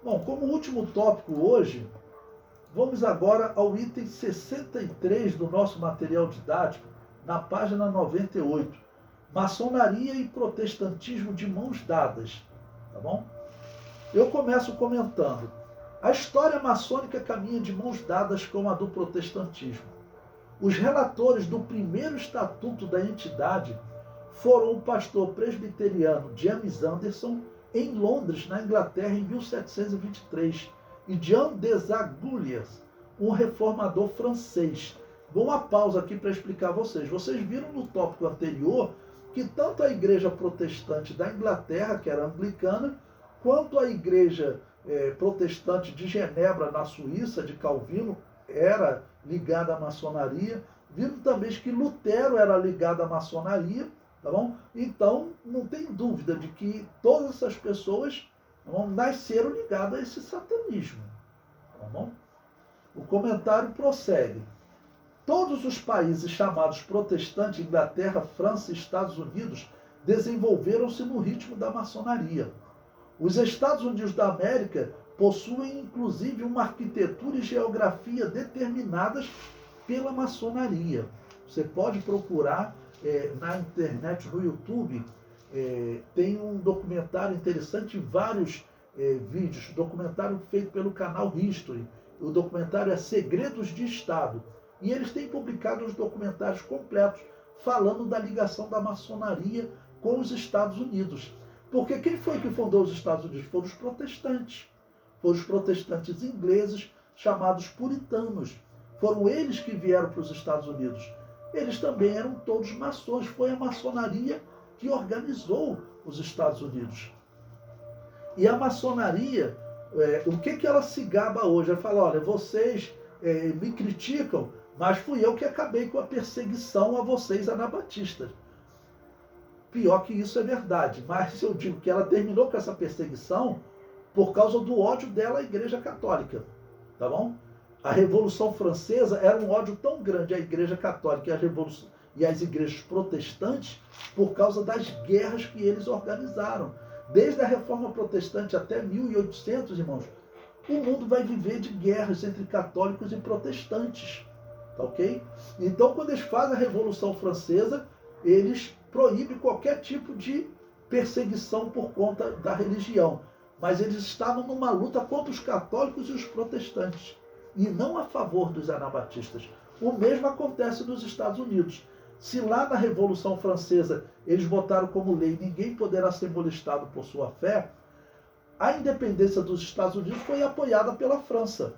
Bom, como último tópico hoje, vamos agora ao item 63 do nosso material didático, na página 98. Maçonaria e protestantismo de mãos dadas. Tá bom? Eu começo comentando. A história maçônica caminha de mãos dadas com a do protestantismo. Os relatores do primeiro estatuto da entidade foram o pastor presbiteriano James Anderson, em Londres, na Inglaterra, em 1723, e Jean des Agulhas, um reformador francês. Vou uma pausa aqui para explicar a vocês. Vocês viram no tópico anterior que tanto a igreja protestante da Inglaterra, que era anglicana, quanto a igreja protestante de Genebra, na Suíça, de Calvino, era ligada à maçonaria. Viram também que Lutero era ligado à maçonaria. Tá bom? Então, não tem dúvida de que todas essas pessoas, tá bom, nasceram ligadas a esse satanismo. Tá bom? O comentário prossegue. Todos os países chamados protestantes, Inglaterra, França e Estados Unidos, desenvolveram-se no ritmo da maçonaria. Os Estados Unidos da América possuem, inclusive, uma arquitetura e geografia determinadas pela maçonaria. Você pode procurar na internet, no YouTube, tem um documentário interessante, vários vídeos, documentário feito pelo canal History. O documentário é Segredos de Estado. E eles têm publicado os documentários completos falando da ligação da maçonaria com os Estados Unidos. Porque quem foi que fundou os Estados Unidos? Foram os protestantes. Foram os protestantes ingleses, chamados puritanos. Foram eles que vieram para os Estados Unidos. Eles também eram todos maçons. Foi a maçonaria que organizou os Estados Unidos. E a maçonaria, o que ela se gaba hoje? Ela fala, olha, vocês me criticam, mas fui eu que acabei com a perseguição a vocês anabatistas. Pior que isso é verdade, mas eu digo que ela terminou com essa perseguição por causa do ódio dela à Igreja Católica. Tá bom? A Revolução Francesa era um ódio tão grande à Igreja Católica e às igrejas protestantes por causa das guerras que eles organizaram. Desde a Reforma Protestante até 1800, irmãos, o mundo vai viver de guerras entre católicos e protestantes. Tá ok? Então, quando eles fazem a Revolução Francesa, eles proíbem qualquer tipo de perseguição por conta da religião. Mas eles estavam numa luta contra os católicos e os protestantes, e não a favor dos anabatistas. O mesmo acontece nos Estados Unidos. Se lá na Revolução Francesa eles botaram como lei ninguém poderá ser molestado por sua fé, a independência dos Estados Unidos foi apoiada pela França.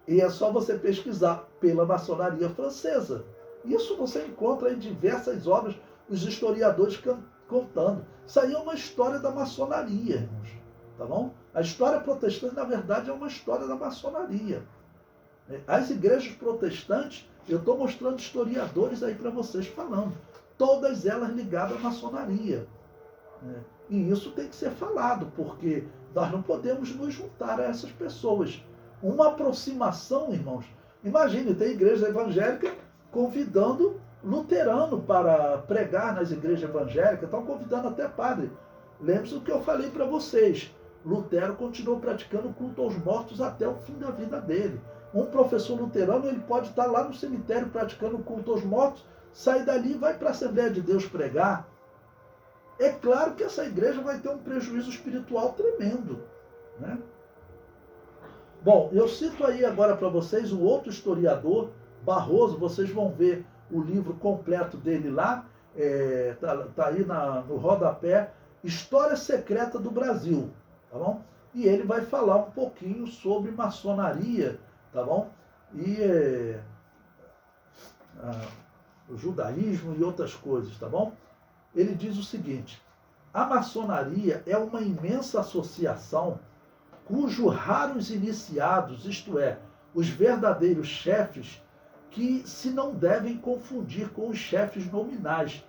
E é só você pesquisar pela maçonaria francesa. Isso você encontra em diversas obras, os historiadores contando. Isso aí é uma história da maçonaria, irmãos. Tá bom? A história protestante, na verdade, é uma história da maçonaria. As igrejas protestantes, eu estou mostrando historiadores aí para vocês falando. Todas elas ligadas à maçonaria. E isso tem que ser falado, porque nós não podemos nos juntar a essas pessoas. Uma aproximação, irmãos. Imagine, tem igreja evangélica convidando luterano para pregar nas igrejas evangélicas, estão convidando até padre. Lembre-se do que eu falei para vocês. Lutero continuou praticando culto aos mortos até o fim da vida dele. Um professor luterano, ele pode estar lá no cemitério praticando culto aos mortos, sai dali e vai para a Assembleia de Deus pregar. É claro que essa igreja vai ter um prejuízo espiritual tremendo, né? Bom, eu cito aí agora para vocês o outro historiador, Barroso. Vocês vão ver o livro completo dele lá, tá aí no rodapé, História Secreta do Brasil, tá bom? E ele vai falar um pouquinho sobre maçonaria, tá bom? E o judaísmo e outras coisas, tá bom? Ele diz o seguinte: a maçonaria é uma imensa associação cujos raros iniciados, isto é, os verdadeiros chefes, que se não devem confundir com os chefes nominais,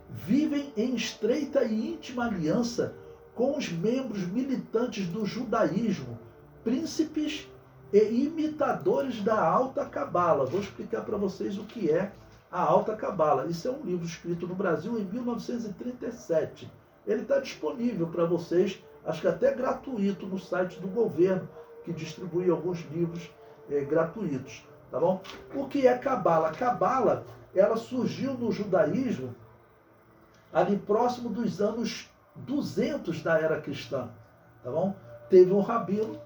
vivem em estreita e íntima aliança com os membros militantes do judaísmo, príncipes e imitadores da Alta Cabala. Vou explicar para vocês o que é a Alta Cabala. Isso é um livro escrito no Brasil em 1937. Ele está disponível para vocês acho que até gratuito no site do governo, que distribui alguns livros gratuitos, tá bom? O que é Cabala? Cabala, ela surgiu no judaísmo ali próximo dos anos 200 da era cristã, tá bom? Teve um rabino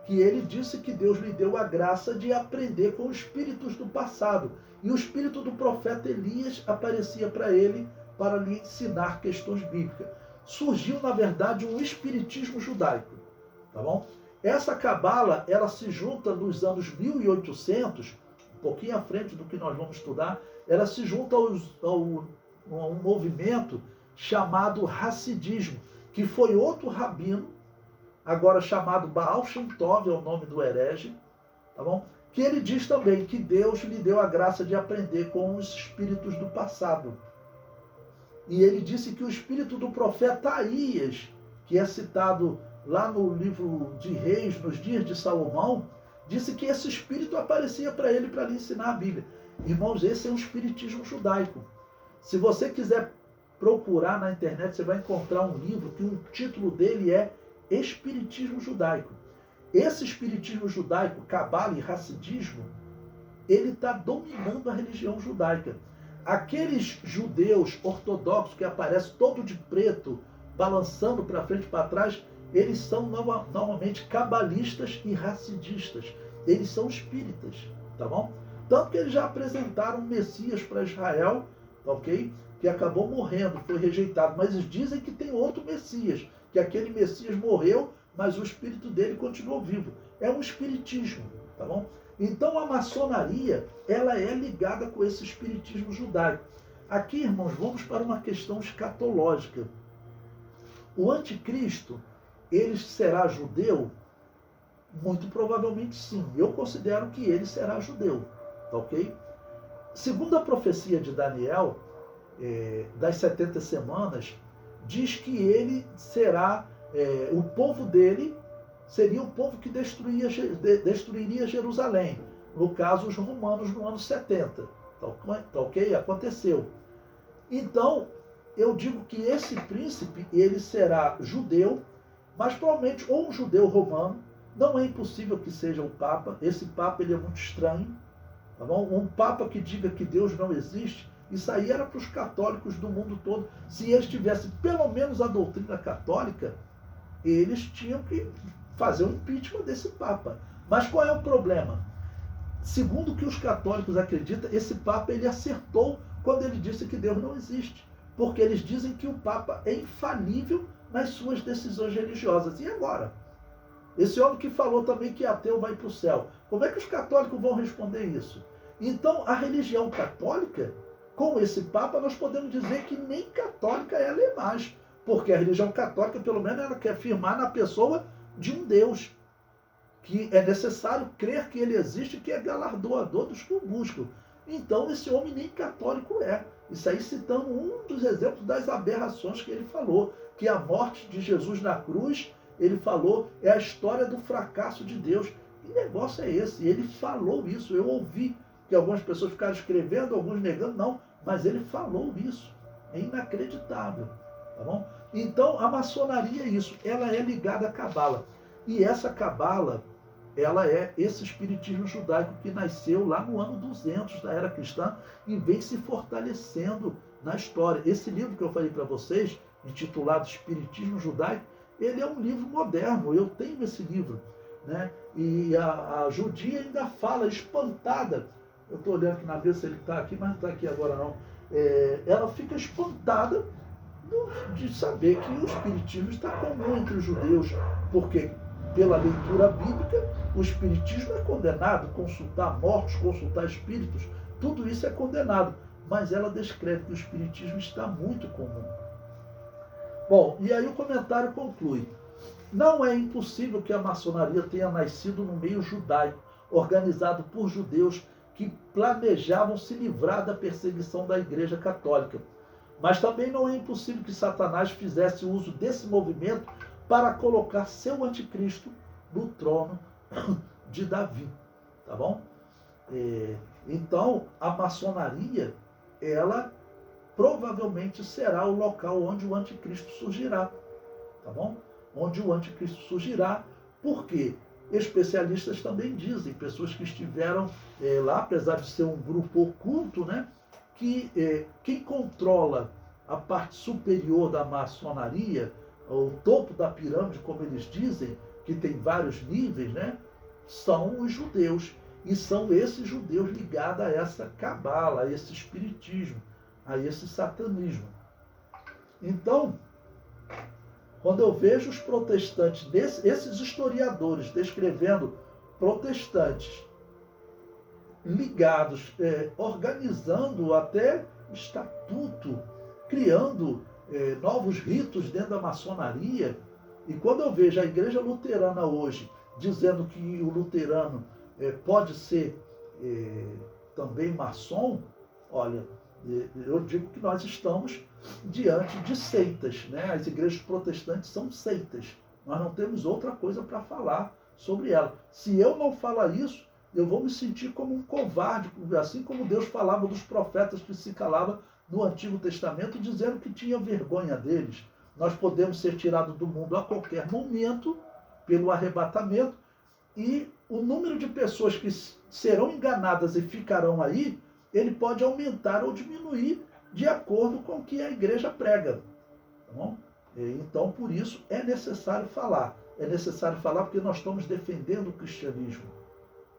que ele disse que Deus lhe deu a graça de aprender com os espíritos do passado. E o espírito do profeta Elias aparecia para ele para lhe ensinar questões bíblicas. Surgiu, na verdade, um espiritismo judaico, tá bom? Essa cabala, ela se junta nos anos 1800, um pouquinho à frente do que nós vamos estudar, ela se junta a um movimento chamado Hassidismo, que foi outro rabino, agora chamado Baal Shem Tov, é o nome do herege, tá bom? Que ele diz também que Deus lhe deu a graça de aprender com os espíritos do passado. E ele disse que o espírito do profeta Aías, que é citado lá no livro de Reis, nos dias de Salomão, disse que esse espírito aparecia para ele para lhe ensinar a Bíblia. Irmãos, esse é um espiritismo judaico. Se você quiser procurar na internet, você vai encontrar um livro que o título dele é Espiritismo Judaico. Esse espiritismo judaico, cabala e hassidismo, ele está dominando a religião judaica. Aqueles judeus ortodoxos que aparecem todo de preto, balançando para frente e para trás, eles são normalmente cabalistas e hassidistas. Eles são espíritas, tá bom? Tanto que eles já apresentaram um Messias para Israel, ok? Que acabou morrendo, foi rejeitado. Mas eles dizem que tem outro Messias, que aquele Messias morreu, mas o espírito dele continuou vivo. É um espiritismo, tá bom? Então a maçonaria, ela é ligada com esse espiritismo judaico. Aqui, irmãos, vamos para uma questão escatológica. O anticristo, ele será judeu? Muito provavelmente sim. Eu considero que ele será judeu, tá ok? Segundo a profecia de Daniel, das 70 semanas, diz que ele será, o povo dele seria o povo que destruiria Jerusalém. No caso, os romanos no ano 70. Tá ok? Aconteceu. Então, eu digo que esse príncipe, ele será judeu, mas provavelmente ou um judeu romano. Não é impossível que seja o Papa. Esse Papa, ele é muito estranho. Tá bom? Um Papa que diga que Deus não existe, isso aí era para os católicos do mundo todo. Se eles tivessem pelo menos a doutrina católica, eles tinham que fazer o impeachment desse Papa. Mas qual é o problema? Segundo o que os católicos acreditam, esse Papa ele acertou quando ele disse que Deus não existe. Porque eles dizem que o Papa é infalível nas suas decisões religiosas. E agora? Esse homem que falou também que ateu vai para o céu. Como é que os católicos vão responder isso? Então, a religião católica, com esse Papa, nós podemos dizer que nem católica ela é mais. Porque a religião católica, pelo menos, ela quer firmar na pessoa de um Deus. Que é necessário crer que ele existe e que é galardoador dos que o buscam. Então, esse homem nem católico é. Isso aí citando um dos exemplos das aberrações que ele falou. Que a morte de Jesus na cruz, ele falou, é a história do fracasso de Deus. Que negócio é esse? Ele falou isso. Eu ouvi que algumas pessoas ficaram escrevendo, alguns negando. Não, mas ele falou isso. É inacreditável. Tá bom? Então, a maçonaria é isso. Ela é ligada à cabala. E essa cabala, ela é esse espiritismo judaico que nasceu lá no ano 200 da era cristã e vem se fortalecendo na história. Esse livro que eu falei para vocês, intitulado Espiritismo Judaico, ele é um livro moderno. Eu tenho esse livro, né? E a judia ainda fala, espantada. Eu estou olhando aqui na mesa se ele está aqui, mas não está aqui agora não. Ela fica espantada de saber que o espiritismo está comum entre os judeus, porque pela leitura bíblica, o espiritismo é condenado, consultar mortos, consultar espíritos, tudo isso é condenado. Mas ela descreve que o espiritismo está muito comum. Bom, e aí o comentário conclui. Não é impossível que a maçonaria tenha nascido no meio judaico, organizado por judeus que planejavam se livrar da perseguição da Igreja Católica. Mas também não é impossível que Satanás fizesse uso desse movimento para colocar seu anticristo no trono de Davi, tá bom? Então, a maçonaria, ela provavelmente será o local onde o anticristo surgirá, tá bom? onde o anticristo surgirá. Por quê? Especialistas também dizem, pessoas que estiveram lá, apesar de ser um grupo oculto, né, que quem controla a parte superior da maçonaria, o topo da pirâmide, como eles dizem, que tem vários níveis, né, são os judeus. E são esses judeus ligados a essa cabala, a esse espiritismo, a esse satanismo. Então, quando eu vejo os protestantes, esses historiadores descrevendo protestantes ligados, organizando até estatuto, criando novos ritos dentro da maçonaria, e quando eu vejo a igreja luterana hoje dizendo que o luterano pode ser também maçom, olha, eu digo que nós estamos diante de seitas, né? As igrejas protestantes são seitas. Nós não temos outra coisa para falar sobre ela. Se eu não falar isso, eu vou me sentir como um covarde, assim como Deus falava dos profetas que se calavam no Antigo Testamento, dizendo que tinha vergonha deles. Nós podemos ser tirados do mundo a qualquer momento, pelo arrebatamento, e o número de pessoas que serão enganadas e ficarão aí, ele pode aumentar ou diminuir de acordo com o que a igreja prega. Tá bom? Então, por isso, é necessário falar. É necessário falar porque nós estamos defendendo o cristianismo.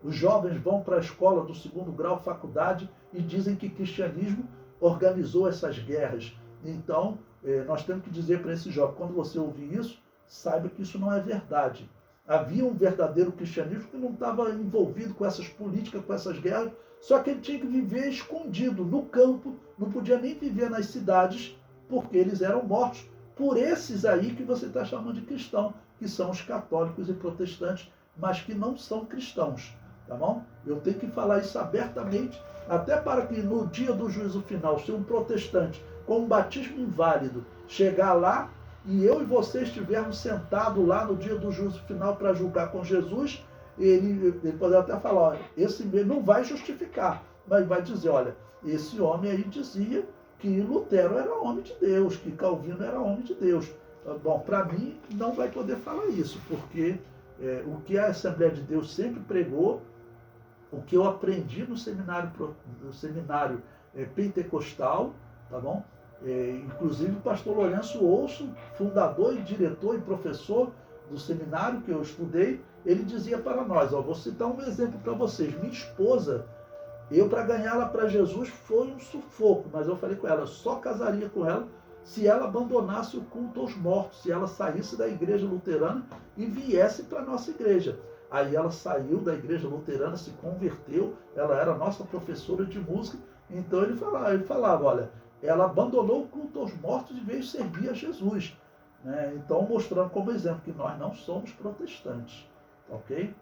Os jovens vão para a escola do 2º grau, faculdade, e dizem que o cristianismo organizou essas guerras. Então, nós temos que dizer para esse jovem, quando você ouvir isso, saiba que isso não é verdade. Havia um verdadeiro cristianismo que não estava envolvido com essas políticas, com essas guerras, só que ele tinha que viver escondido, no campo, não podia nem viver nas cidades, porque eles eram mortos por esses aí que você está chamando de cristão, que são os católicos e protestantes, mas que não são cristãos. Tá bom? Eu tenho que falar isso abertamente, até para que no dia do juízo final, se um protestante com um batismo inválido chegar lá e eu e você estivermos sentados lá no dia do juízo final para julgar com Jesus, ele poderá até falar, olha, esse não vai justificar, mas vai dizer, olha, esse homem aí dizia que Lutero era homem de Deus, que Calvino era homem de Deus. Bom, para mim não vai poder falar isso, porque o que a Assembleia de Deus sempre pregou, o que eu aprendi no seminário pentecostal, tá bom? Inclusive o pastor Lourenço Ouço, fundador e diretor e professor do seminário que eu estudei, ele dizia para nós, vou citar um exemplo para vocês, minha esposa, eu para ganhá-la para Jesus foi um sufoco, mas eu falei com ela, eu só casaria com ela se ela abandonasse o culto aos mortos, se ela saísse da igreja luterana e viesse para a nossa igreja. Aí ela saiu da igreja luterana, se converteu, ela era nossa professora de música, então ele falava, olha, ela abandonou o culto aos mortos e veio servir a Jesus. Né? Então, mostrando como exemplo que nós não somos protestantes. Ok?